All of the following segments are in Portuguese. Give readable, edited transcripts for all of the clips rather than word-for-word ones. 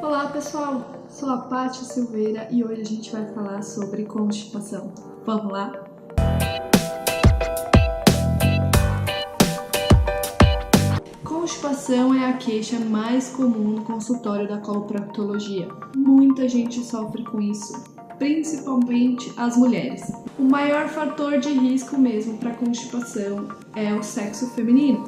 Olá pessoal, sou a Paty Silveira e hoje a gente vai falar sobre constipação. Vamos lá? Constipação é a queixa mais comum no consultório da coloproctologia. Muita gente sofre com isso, principalmente as mulheres. O maior fator de risco mesmo para constipação é o sexo feminino,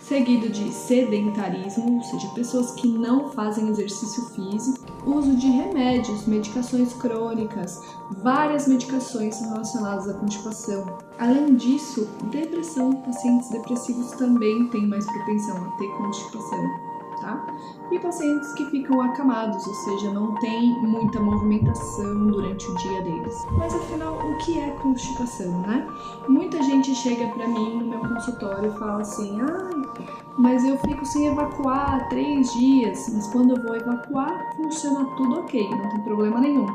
seguido de sedentarismo, ou seja, pessoas que não fazem exercício físico, uso de remédios, medicações crônicas, várias medicações são relacionadas à constipação. Além disso, depressão, pacientes depressivos também têm mais propensão a ter constipação, tá? E pacientes que ficam acamados, ou seja, não tem muita movimentação durante o dia deles. Mas afinal, o que é constipação, né? Muita gente chega pra mim no meu consultório e fala assim: mas eu fico sem evacuar 3 dias, mas quando eu vou evacuar, funciona tudo ok, não tem problema nenhum.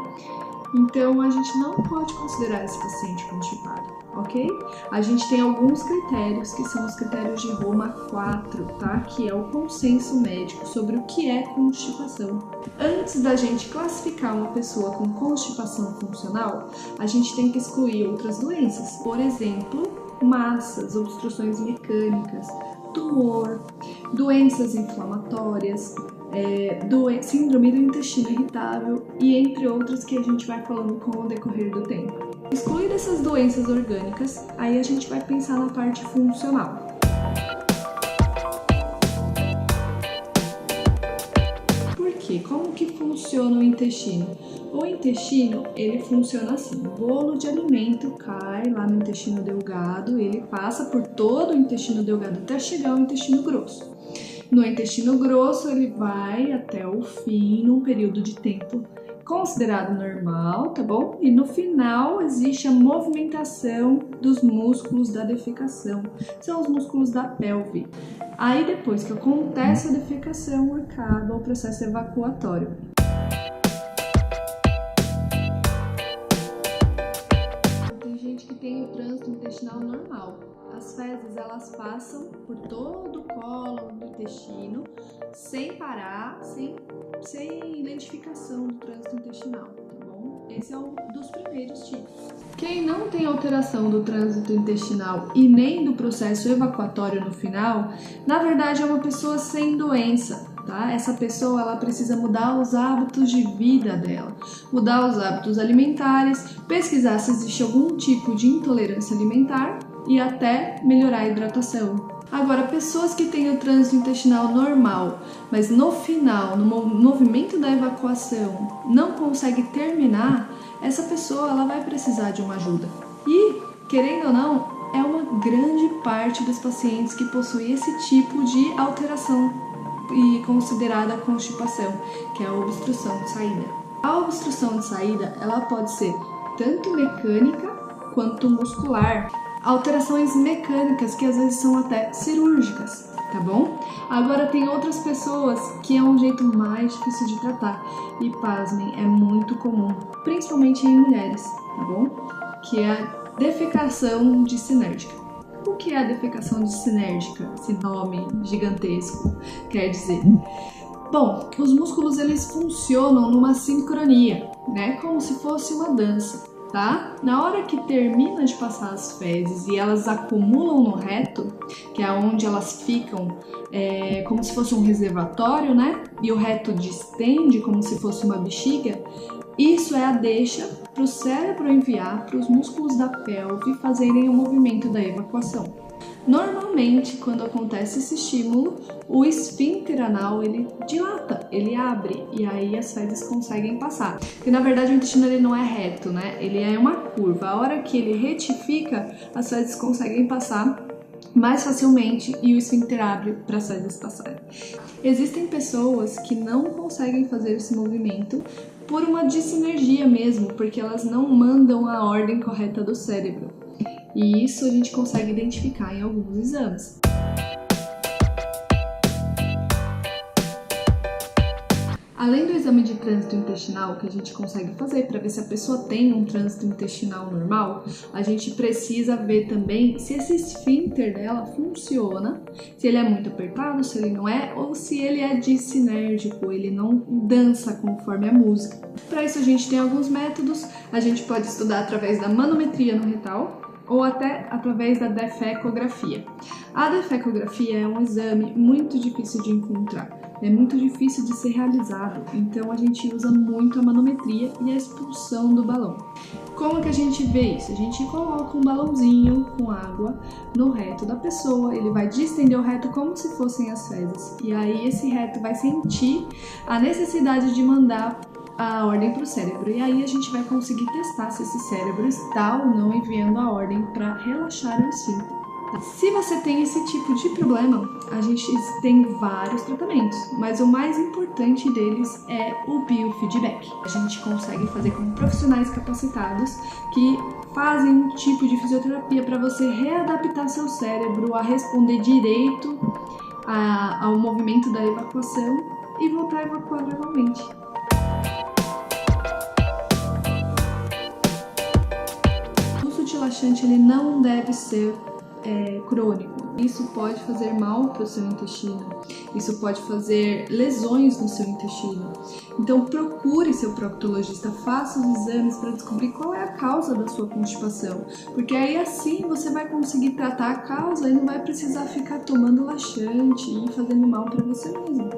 Então, a gente não pode considerar esse paciente constipado, ok? A gente tem alguns critérios, que são os critérios de Roma 4, tá? Que é o consenso médico sobre o que é constipação. Antes da gente classificar uma pessoa com constipação funcional, a gente tem que excluir outras doenças. Por exemplo, massas, obstruções mecânicas, tumor, doenças inflamatórias, síndrome do intestino irritável e entre outras que a gente vai falando com o decorrer do tempo. Excluir essas doenças orgânicas, aí a gente vai pensar na parte funcional. Por quê? Como que funciona o intestino? O intestino, ele funciona assim: o bolo de alimento cai lá no intestino delgado, ele passa por todo o intestino delgado até chegar ao intestino grosso. No intestino grosso, ele vai até o fim, num período de tempo considerado normal, tá bom? E no final existe a movimentação dos músculos da defecação, são os músculos da pelve. Aí depois que acontece a defecação, acaba o processo evacuatório. Tem gente que tem o trânsito intestinal normal. As fezes, elas passam por todo o colo do intestino, sem parar, sem identificação do trânsito intestinal, tá bom? Esse é um dos primeiros tipos. Quem não tem alteração do trânsito intestinal e nem do processo evacuatório no final, na verdade é uma pessoa sem doença, tá? Essa pessoa, ela precisa mudar os hábitos de vida dela, mudar os hábitos alimentares, pesquisar se existe algum tipo de intolerância alimentar e até melhorar a hidratação. Agora, pessoas que têm o trânsito intestinal normal, mas no final, no movimento da evacuação, não consegue terminar, essa pessoa ela vai precisar de uma ajuda. E, querendo ou não, é uma grande parte dos pacientes que possuem esse tipo de alteração e considerada constipação, que é a obstrução de saída. A obstrução de saída, ela pode ser tanto mecânica quanto muscular. Alterações mecânicas que às vezes são até cirúrgicas, tá bom? Agora tem outras pessoas que é um jeito mais difícil de tratar e, pasmem, é muito comum, principalmente em mulheres, tá bom? Que é a defecação dissinérgica. O que é a defecação dissinérgica? Esse nome gigantesco quer dizer? Bom, os músculos eles funcionam numa sincronia, né? Como se fosse uma dança. Tá? Na hora que termina de passar as fezes e elas acumulam no reto, que é onde elas ficam como se fosse um reservatório, né? E o reto distende como se fosse uma bexiga, isso é a deixa para o cérebro enviar para os músculos da pelve fazerem o movimento da evacuação. Normalmente, quando acontece esse estímulo, o esfíncter anal ele dilata, ele abre e aí as fezes conseguem passar. Porque na verdade o intestino ele não é reto, né? Ele é uma curva. A hora que ele retifica, as fezes conseguem passar mais facilmente e o esfíncter abre para as fezes passarem. Existem pessoas que não conseguem fazer esse movimento por uma dissinergia mesmo, porque elas não mandam a ordem correta do cérebro. E isso a gente consegue identificar em alguns exames. Além do exame de trânsito intestinal que a gente consegue fazer para ver se a pessoa tem um trânsito intestinal normal, a gente precisa ver também se esse esfíncter dela funciona, se ele é muito apertado, se ele não é, ou se ele é dissinérgico, ele não dança conforme a música. Para isso a gente tem alguns métodos, a gente pode estudar através da manometria no retal, ou até através da defecografia. A defecografia é um exame muito difícil de encontrar, é muito difícil de ser realizado, então a gente usa muito a manometria e a expulsão do balão. Como que a gente vê isso? A gente coloca um balãozinho com água no reto da pessoa, ele vai distender o reto como se fossem as fezes, e aí esse reto vai sentir a necessidade de mandar a ordem para o cérebro, e aí a gente vai conseguir testar se esse cérebro está ou não enviando a ordem para relaxar o esfíncter. Se você tem esse tipo de problema, a gente tem vários tratamentos, mas o mais importante deles é o biofeedback. A gente consegue fazer com profissionais capacitados que fazem um tipo de fisioterapia para você readaptar seu cérebro a responder direito ao movimento da evacuação e voltar a evacuar normalmente. O fluxo laxante ele não deve ser crônico. Isso pode fazer mal para o seu intestino, isso pode fazer lesões no seu intestino. Então procure seu proctologista, faça os exames para descobrir qual é a causa da sua constipação, porque aí assim você vai conseguir tratar a causa e não vai precisar ficar tomando laxante e fazendo mal para você mesmo.